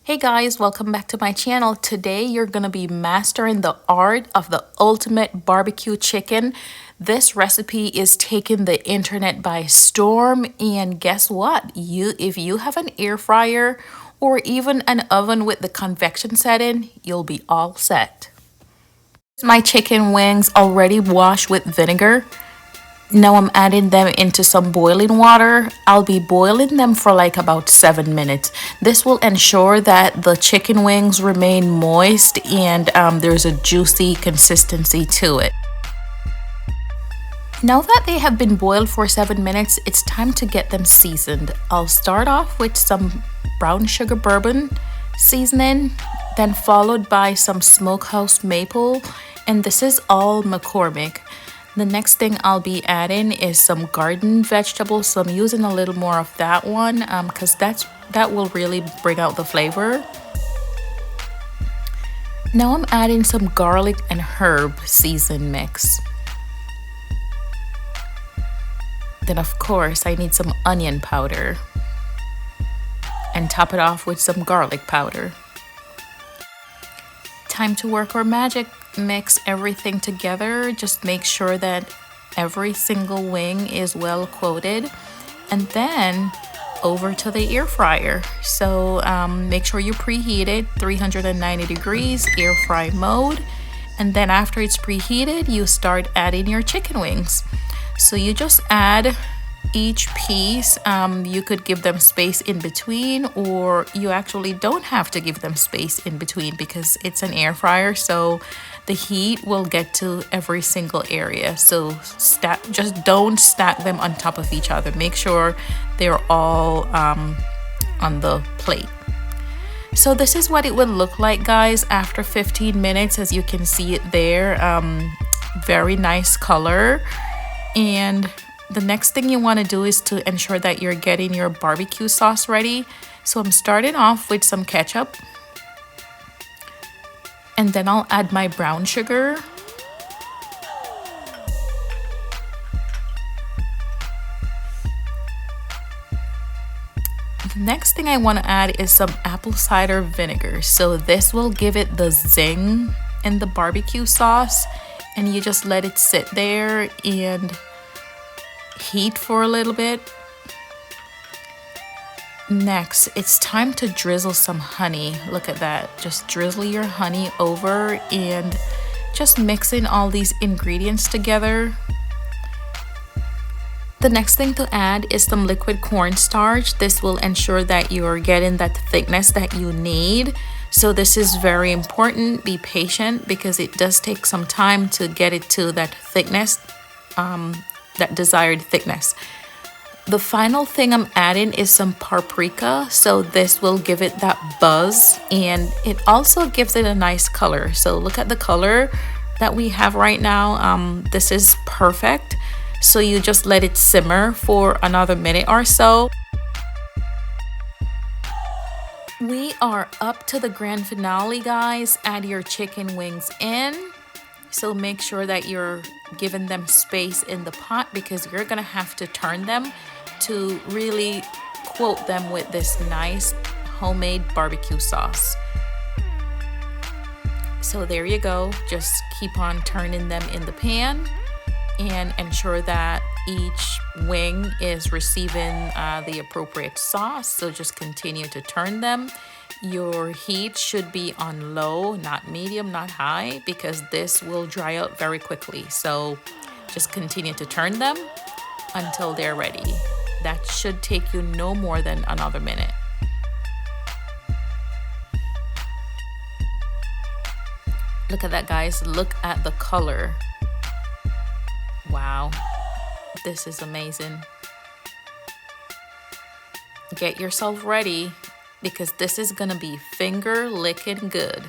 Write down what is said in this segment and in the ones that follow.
Hey guys, welcome back to my channel. Today you're gonna be mastering the art of the ultimate barbecue chicken. This recipe is taking the internet by storm, and guess what? If you have an air fryer or even an oven with the convection setting, you'll be all set. My chicken wings already washed with vinegar. Now I'm adding them into some boiling water. I'll be boiling them for like about 7 minutes. This will ensure that the chicken wings remain moist and there's a juicy consistency to it. Now that they have been boiled for 7 minutes, it's time to get them seasoned. I'll start off with some brown sugar bourbon seasoning, then followed by some smokehouse maple, and this is all McCormick. The next thing I'll be adding is some garden vegetables, so I'm using a little more of that one because that will really bring out the flavor. Now I'm adding some garlic and herb season mix. Then of course I need some onion powder and top it off with some garlic powder. Time to work our magic. Mix everything together. Just make sure that every single wing is well coated, and then over to the air fryer. So make sure you preheat it 390 degrees air fry mode, and then after it's preheated you start adding your chicken wings. So you just add each piece. You could give them space in between, or you actually don't have to give them space in between because it's an air fryer, so the heat will get to every single area. So just don't stack them on top of each other. Make sure they're all on the plate. So this is what it would look like, guys, after 15 minutes. As you can see it there, very nice color. And the next thing you want to do is to ensure that you're getting your barbecue sauce ready. So I'm starting off with some ketchup, and then I'll add my brown sugar. The next thing I want to add is some apple cider vinegar. So this will give it the zing in the barbecue sauce, and you just let it sit there and heat for a little bit. Next, it's time to drizzle some honey. Look at that. Just drizzle your honey over and just mixing all these ingredients together. The next thing to add is some liquid cornstarch. This will ensure that you're getting that thickness that you need. So this is very important. Be patient because it does take some time to get it to that thickness, that desired thickness. The final thing I'm adding is some paprika. So this will give it that buzz, and it also gives it a nice color. So look at the color that we have right now. This is perfect. So you just let it simmer for another minute or so. We are up to the grand finale, guys. Add your chicken wings in. So make sure that you're giving them space in the pot because you're gonna have to turn them to really coat them with this nice homemade barbecue sauce. So there you go. Just keep on turning them in the pan and ensure that each wing is receiving the appropriate sauce. So just continue to turn them. Your heat should be on low, not medium, not high, because this will dry out very quickly. So just continue to turn them until they're ready. That should take you no more than another minute. Look at that, guys. Look at the color. Wow, this is amazing. Get yourself ready because this is gonna be finger licking good.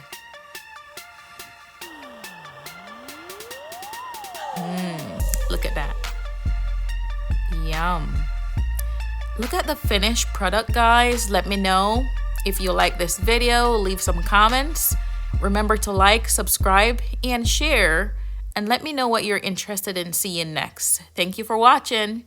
Look at that. Yum. Look at the finished product, guys. Let me know if you like this video. Leave some comments. Remember to like, subscribe, and share. And let me know what you're interested in seeing next. Thank you for watching.